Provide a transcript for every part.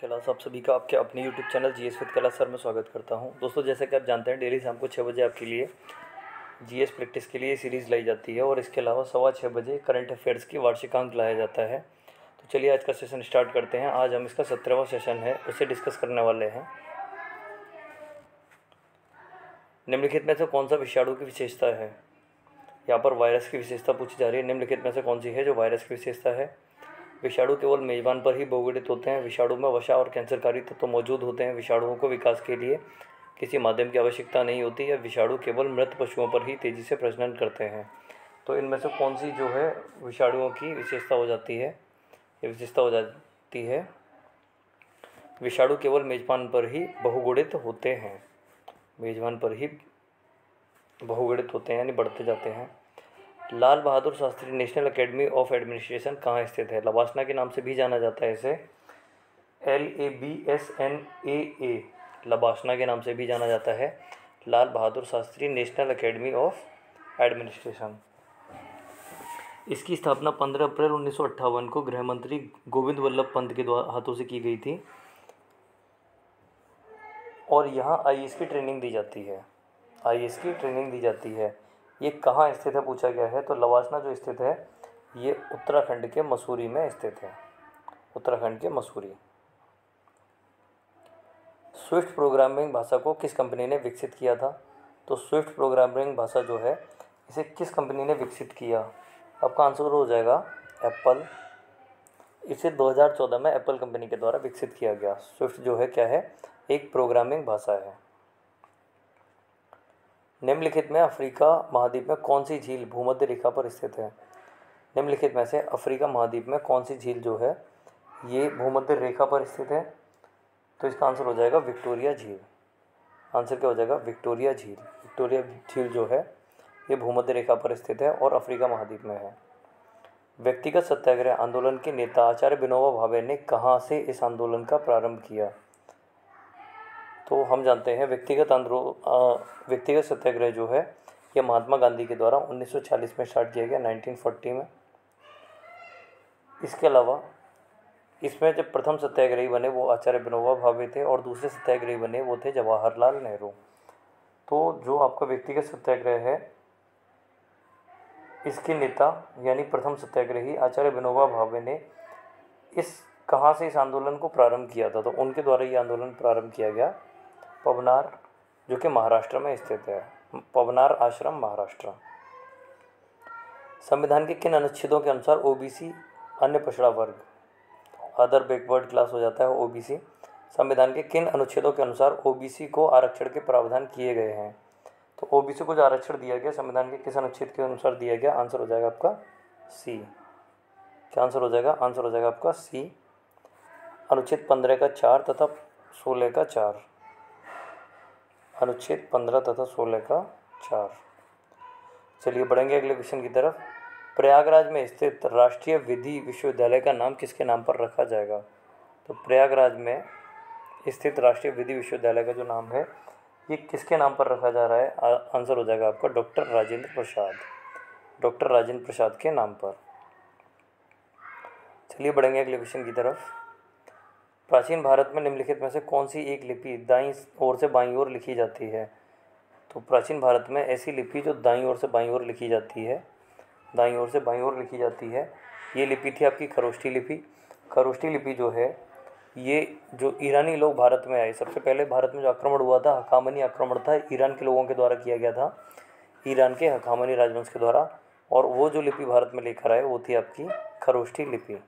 कैलाश आप सभी का आपके अपने YouTube channel GS with Kailash sir में स्वागत करता हूं। दोस्तों, जैसे कि आप जानते हैं, डेली शाम को 6 बजे आपके लिए जीएस प्रैक्टिस के लिए सीरीज़ लाई जाती है और इसके अलावा 6:15 करंट अफेयर्स की वार्षिकांक लाया जाता है। तो चलिए आज का सेशन स्टार्ट करते हैं। आज हम इसका 17वां सेशन है, उसे डिस्कस करने वाले हैं। निम्नलिखित में से कौन सा विषाणु की विशेषता है? यहाँ पर वायरस की विशेषता पूछी जा रही है। निम्नलिखित में से कौन सी है जो वायरस की विशेषता है? विषाणु केवल मेजबान पर ही बहुगुणित होते हैं। विषाणु में वसा और कैंसरकारी तत्व मौजूद होते हैं। विषाणुओं को विकास के लिए किसी माध्यम की आवश्यकता नहीं होती है। विषाणु केवल मृत पशुओं पर ही तेजी से प्रजनन करते हैं। तो इनमें से कौन सी जो है विषाणुओं की विशेषता हो जाती है? ये विशेषता हो जाती है विषाणु केवल मेजबान पर ही बहुगुणित होते हैं। मेजबान पर ही बहुगुणित होते हैं, यानी बढ़ते जाते हैं। Lal Bahadur Shastri national academy of administration कहाँ स्थित है? लवासना के नाम से भी जाना जाता है इसे। LABSNAA लवासना के नाम से भी जाना जाता है। Lal Bahadur Shastri national academy of administration. इसकी स्थापना 15 अप्रैल 1958 को गृह मंत्री गोविंद वल्लभ पंत के हाथों से की गई थी और यहाँ IAS की ट्रेनिंग दी जाती है। IAS की ट्रेनिंग दी जाती है। ये कहाँ स्थित है पूछा गया है, तो लवासना जो स्थित है ये उत्तराखंड के मसूरी में स्थित है। उत्तराखंड के मसूरी। स्विफ्ट प्रोग्रामिंग भाषा को किस कंपनी ने विकसित किया था? तो स्विफ्ट प्रोग्रामिंग भाषा जो है इसे किस कंपनी ने विकसित किया? आपका आंसर हो जाएगा एप्पल। इसे 2014 में एप्पल कंपनी के द्वारा विकसित किया गया। स्विफ्ट जो है क्या है? एक प्रोग्रामिंग भाषा है। निम्नलिखित में अफ्रीका महाद्वीप में कौन सी झील भूमध्य रेखा पर स्थित है? निम्नलिखित में से अफ्रीका महाद्वीप में कौन सी झील जो है ये भूमध्य रेखा पर स्थित है? तो इसका आंसर हो जाएगा विक्टोरिया झील। आंसर क्या हो जाएगा? विक्टोरिया झील। विक्टोरिया झील जो है ये भूमध्य रेखा पर स्थित है और अफ्रीका महाद्वीप में है। व्यक्तिगत सत्याग्रह आंदोलन के नेता आचार्य विनोबा भावे ने कहाँ से इस आंदोलन का प्रारंभ किया? तो हम जानते हैं व्यक्तिगत सत्याग्रह जो है ये महात्मा गांधी के द्वारा 1940 में स्टार्ट किया गया, 1940 में। इसके अलावा इसमें जब प्रथम सत्याग्रही बने वो आचार्य विनोबा भावे थे और दूसरे सत्याग्रही बने वो थे जवाहरलाल नेहरू। तो जो आपका व्यक्तिगत सत्याग्रह है इसके नेता यानी प्रथम सत्याग्रही आचार्य विनोबा भावे ने कहाँ से इस आंदोलन को प्रारंभ किया था? तो उनके द्वारा ये आंदोलन प्रारंभ किया गया पवनार, जो कि महाराष्ट्र में स्थित है। पवनार आश्रम, महाराष्ट्र। संविधान के किन अनुच्छेदों के अनुसार OBC अन्य पिछड़ा वर्ग, अदर बैकवर्ड क्लास हो जाता है OBC। संविधान के किन अनुच्छेदों के अनुसार OBC को आरक्षण के प्रावधान किए गए हैं? तो OBC को जो आरक्षण दिया गया संविधान के किस अनुच्छेद के अनुसार दिया गया? आंसर हो जाएगा आपका C। क्या आंसर हो जाएगा? आंसर हो जाएगा आपका C। अनुच्छेद 15 का 4 तथा 16 का 4। अनुच्छेद 15 तथा 16 का 4। चलिए बढ़ेंगे अगले क्वेश्चन की तरफ। प्रयागराज में स्थित राष्ट्रीय विधि विश्वविद्यालय का नाम किसके नाम पर रखा जाएगा? तो प्रयागराज में स्थित राष्ट्रीय विधि विश्वविद्यालय का जो नाम है ये किसके नाम पर रखा जा रहा है? आंसर हो जाएगा आपका डॉक्टर राजेंद्र प्रसाद। डॉक्टर राजेंद्र प्रसाद के नाम पर। चलिए बढ़ेंगे अगले क्वेश्चन की तरफ। प्राचीन भारत में निम्नलिखित में से कौन सी एक लिपि दाईं ओर से बाईं ओर लिखी जाती है? तो प्राचीन भारत में ऐसी लिपि जो दाईं ओर से बाईं ओर लिखी जाती है, दाईं ओर से बाईं ओर लिखी जाती है, ये लिपि थी आपकी खरोष्ठी लिपि। खरोष्ठी लिपि जो है ये जो ईरानी लोग भारत में आए, सबसे पहले भारत में जो आक्रमण हुआ था हखामनी आक्रमण था, ईरान के लोगों के द्वारा किया गया था, ईरान के हखामनी राजवंश के द्वारा। और वो जो लिपि भारत में लेकर आए वो थी आपकी खरोष्ठी लिपि।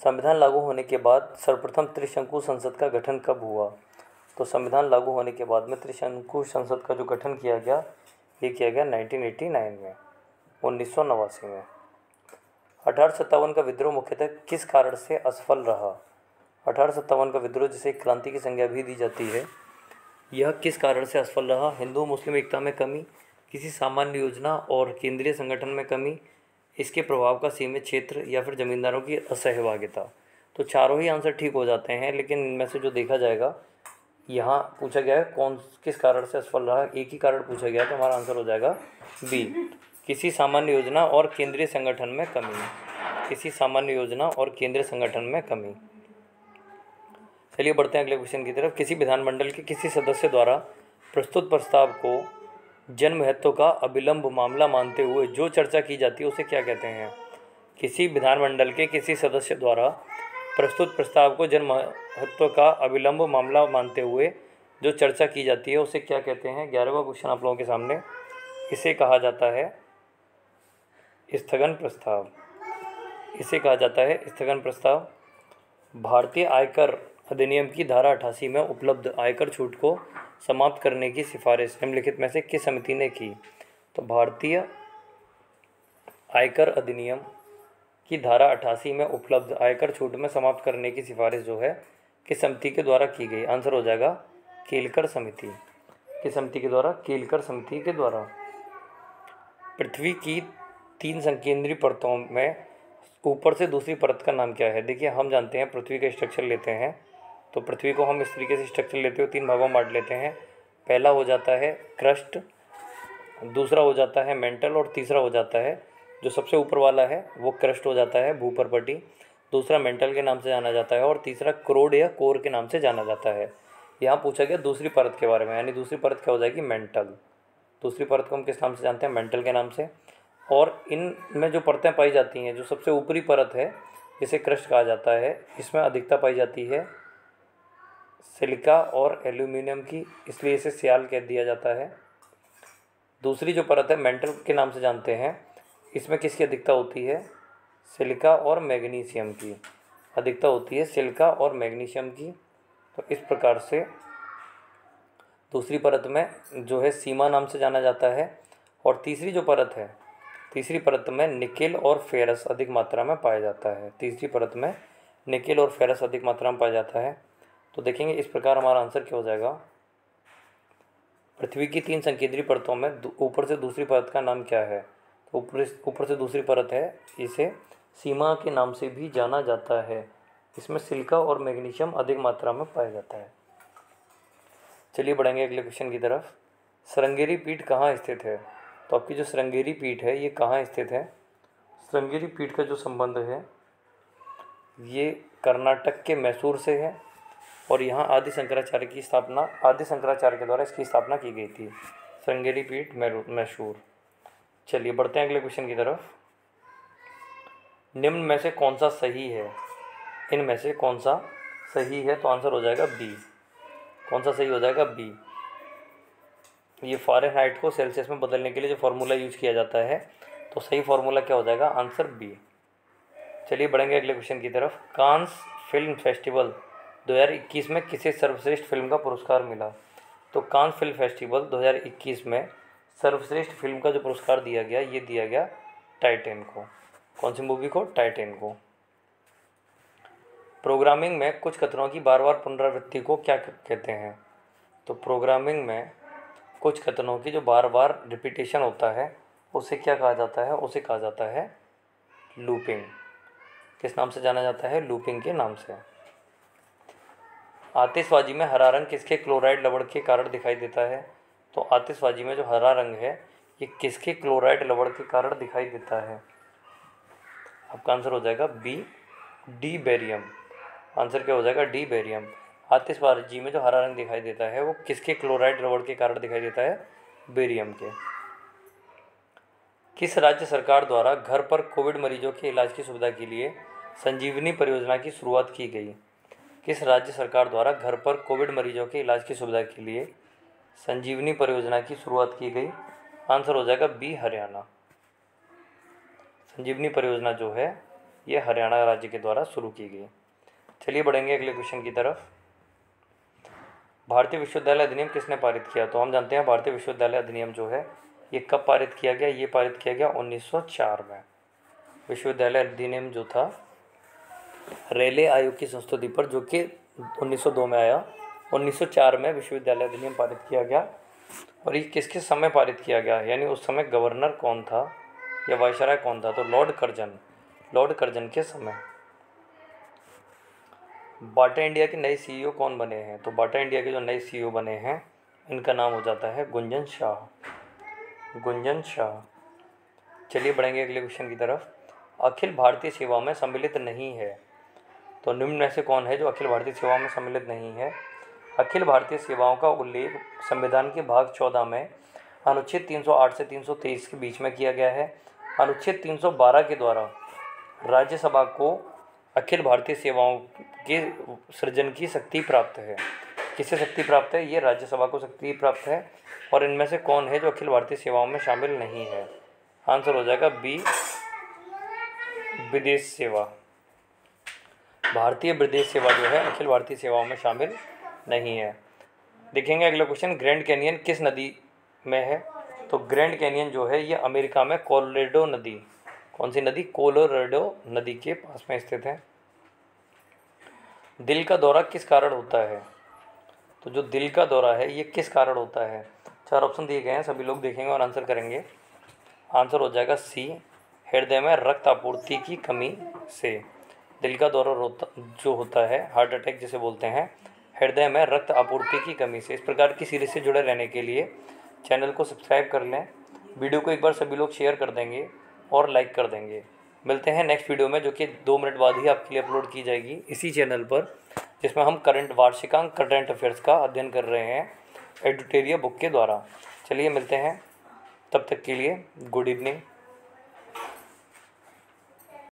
संविधान लागू होने के बाद सर्वप्रथम त्रिशंकु संसद का गठन कब हुआ? तो संविधान लागू होने के बाद में त्रिशंकु संसद का जो गठन किया गया ये किया गया 1989 में, 1989 में। 1857 का विद्रोह मुख्यतः किस कारण से असफल रहा? 1857 का विद्रोह जिसे क्रांति की संज्ञा भी दी जाती है, यह किस कारण से असफल रहा? हिंदू मुस्लिम एकता में कमी, किसी सामान्य योजना और केंद्रीय संगठन में कमी, इसके प्रभाव का सीमित क्षेत्र, या फिर जमींदारों की असहभागिता। तो चारों ही आंसर ठीक हो जाते हैं, लेकिन इनमें से जो देखा जाएगा यहाँ पूछा गया है किस कारण से असफल रहा, एक ही कारण पूछा गया है, तो हमारा आंसर हो जाएगा B, किसी सामान्य योजना और केंद्रीय संगठन में कमी। किसी सामान्य योजना और केंद्रीय संगठन में कमी। चलिए बढ़ते हैं अगले क्वेश्चन की तरफ। किसी विधानमंडल के किसी सदस्य द्वारा प्रस्तुत प्रस्ताव को जन महत्व का अविलंब मामला मानते हुए जो चर्चा की जाती है उसे क्या कहते हैं? किसी विधानमंडल के किसी सदस्य द्वारा प्रस्तुत प्रस्ताव को जन महत्व का अविलंब मामला मानते हुए जो चर्चा की जाती है उसे क्या कहते हैं? 11वां क्वेश्चन आप लोगों के सामने। इसे कहा जाता है स्थगन प्रस्ताव। इसे कहा जाता है स्थगन प्रस्ताव। भारतीय आयकर अधिनियम की धारा 88 में उपलब्ध आयकर छूट को समाप्त करने की सिफारिश निम्नलिखित में से किस समिति ने की? तो भारतीय आयकर अधिनियम की धारा 88 में उपलब्ध आयकर छूट में समाप्त करने की सिफारिश जो है किस समिति के द्वारा की गई? आंसर हो जाएगा केलकर समिति। किस समिति के द्वारा? केलकर समिति के द्वारा। पृथ्वी की 3 संकेंद्रीय परतों में ऊपर से दूसरी परत का नाम क्या है? देखिए, हम जानते हैं पृथ्वी का स्ट्रक्चर लेते हैं तो पृथ्वी को हम इस तरीके से स्ट्रक्चर लेते हुए 3 भागों में बांट लेते हैं। पहला हो जाता है क्रस्ट, दूसरा हो जाता है मेंटल और तीसरा हो जाता है जो सबसे ऊपर वाला है वो क्रस्ट हो जाता है, भूपर्पटी। दूसरा मेंटल के नाम से जाना जाता है और तीसरा क्रोड या कोर के नाम से जाना जाता है। यहाँ पूछा गया दूसरी परत के बारे में, यानी दूसरी परत क्या हो जाएगी? मेंटल। दूसरी परत को हम किस नाम से जानते हैं? मेंटल के नाम से। और इनमें जो परतें पाई जाती हैं, जो सबसे ऊपरी परत है जिसे क्रस्ट कहा जाता है, इसमें अधिकता पाई जाती है सिलिका और एल्यूमिनियम की, इसलिए इसे सियाल कह दिया जाता है। दूसरी जो परत है मेंटल के नाम से जानते हैं, इसमें किसकी अधिकता होती है? सिलिका और मैग्नीशियम की अधिकता होती है, सिलिका और मैग्नीशियम की। तो इस प्रकार से दूसरी परत में जो है सीमा नाम से जाना जाता है। और तीसरी जो परत है, तीसरी परत में निकेल और फेरस अधिक मात्रा में पाया जाता है। तीसरी परत में निकेल और फेरस अधिक मात्रा में पाया जाता है। तो देखेंगे इस प्रकार हमारा आंसर क्या हो जाएगा? पृथ्वी की 3 संकेंद्रीय परतों में ऊपर से दूसरी परत का नाम क्या है? तो ऊपर से दूसरी परत है, इसे सीमा के नाम से भी जाना जाता है। इसमें सिलिका और मैग्नीशियम अधिक मात्रा में पाया जाता है। चलिए बढ़ेंगे अगले क्वेश्चन की तरफ। श्रृंगेरी पीठ कहाँ स्थित है? तो आपकी जो श्रृंगेरी पीठ है ये कहाँ स्थित है? श्रृंगेरी पीठ का जो संबंध है ये कर्नाटक के मैसूर से है और यहाँ आदि शंकराचार्य के द्वारा इसकी स्थापना की गई थी। श्रृंगेरी पीठ मैसूर। चलिए बढ़ते हैं अगले क्वेश्चन की तरफ। निम्न में से कौन सा सही है? इनमें से कौन सा सही है? तो आंसर हो जाएगा बी। कौन सा सही हो जाएगा? बी। ये फ़ारेनहाइट को सेल्सियस में बदलने के लिए जो फार्मूला यूज किया जाता है, तो सही फार्मूला क्या हो जाएगा? Answer B. चलिए बढ़ेंगे अगले क्वेश्चन की तरफ। कांस फिल्म फेस्टिवल 2021 में किसे सर्वश्रेष्ठ फिल्म का पुरस्कार मिला? तो कांस फिल्म फेस्टिवल 2021 में सर्वश्रेष्ठ फिल्म का जो पुरस्कार दिया गया, ये दिया गया टाइटैन को। कौन सी मूवी को? टाइटैन को। प्रोग्रामिंग में कुछ कथनों की बार बार पुनरावृत्ति को क्या कहते हैं? तो प्रोग्रामिंग में कुछ कथनों की जो बार बार रिपीटेशन होता है उसे क्या कहा जाता है? उसे कहा जाता है लूपिंग। किस नाम से जाना जाता है? लूपिंग के नाम से। आतिशबाजी में हरा रंग किसके क्लोराइड लवण के कारण दिखाई देता है? तो आतिशबाजी में जो हरा रंग है ये किसके क्लोराइड लवण के कारण दिखाई देता है? आपका आंसर हो जाएगा बी, डी बेरियम। आंसर क्या हो जाएगा? D barium. आतिशबाजी में जो हरा रंग दिखाई देता है वो किसके क्लोराइड लवण के कारण दिखाई देता है? बेरियम के। किस राज्य सरकार द्वारा घर पर कोविड मरीजों के इलाज की सुविधा के लिए संजीवनी परियोजना की शुरुआत की गई? किस राज्य सरकार द्वारा घर पर कोविड मरीजों के इलाज की सुविधा के लिए संजीवनी परियोजना की शुरुआत की गई? आंसर हो जाएगा बी, हरियाणा। संजीवनी परियोजना जो है ये हरियाणा राज्य के द्वारा शुरू की गई। चलिए बढ़ेंगे अगले क्वेश्चन की तरफ। भारतीय विश्वविद्यालय अधिनियम किसने पारित किया? तो हम जानते हैं भारतीय विश्वविद्यालय अधिनियम जो है ये कब पारित किया गया? ये पारित किया गया 1904 में। विश्वविद्यालय अधिनियम जो था रेले आयोग की संस्तुति पर, जो कि 1902 में आया। 1904 में विश्वविद्यालय अधिनियम पारित किया गया। और ये किसके समय पारित किया गया, यानी उस समय गवर्नर कौन था या वायसराय कौन था? तो लॉर्ड कर्जन के समय। बाटा इंडिया के नए सीईओ कौन बने हैं? तो बाटा इंडिया के जो नए सीईओ बने हैं इनका नाम हो जाता है गुंजन शाह। चलिए बढ़ेंगे अगले क्वेश्चन की तरफ। अखिल भारतीय सेवा में सम्मिलित नहीं है, तो निम्न में से कौन है जो अखिल भारतीय सेवाओं में सम्मिलित नहीं है? अखिल भारतीय सेवाओं का उल्लेख संविधान के भाग 14 में अनुच्छेद 308 से 323 के बीच में किया गया है। अनुच्छेद 312 के द्वारा राज्यसभा को अखिल भारतीय सेवाओं के सृजन की शक्ति प्राप्त है। किससे शक्ति प्राप्त है? ये राज्यसभा को शक्ति प्राप्त है। और इनमें से कौन है जो अखिल भारतीय सेवाओं में शामिल नहीं है? आंसर हो जाएगा बी, विदेश सेवा। भारतीय विदेश सेवा जो है अखिल भारतीय सेवाओं में शामिल नहीं है। देखेंगे अगला क्वेश्चन, ग्रैंड कैनियन किस नदी में है? तो ग्रैंड कैनियन जो है ये अमेरिका में कोलोराडो नदी, कौन सी नदी? कोलोराडो नदी के पास में स्थित है। दिल का दौरा किस कारण होता है? तो जो दिल का दौरा है ये किस कारण होता है? 4 ऑप्शन दिए गए हैं, सभी लोग देखेंगे और आंसर करेंगे। आंसर हो जाएगा सी, हृदय में रक्त आपूर्ति की कमी से। दिल का दौरा जो होता है, हार्ट अटैक जिसे बोलते हैं, हृदय में रक्त आपूर्ति की कमी से। इस प्रकार की सीरीज से जुड़े रहने के लिए चैनल को सब्सक्राइब कर लें, वीडियो को एक बार सभी लोग शेयर कर देंगे और लाइक कर देंगे। मिलते हैं नेक्स्ट वीडियो में, जो कि 2 मिनट बाद ही आपके लिए अपलोड की जाएगी इसी चैनल पर, जिसमें हम वार्षिकांक करंट अफेयर्स का अध्ययन कर रहे हैं एडुटेरिया बुक के द्वारा। चलिए मिलते हैं, तब तक के लिए गुड इवनिंग।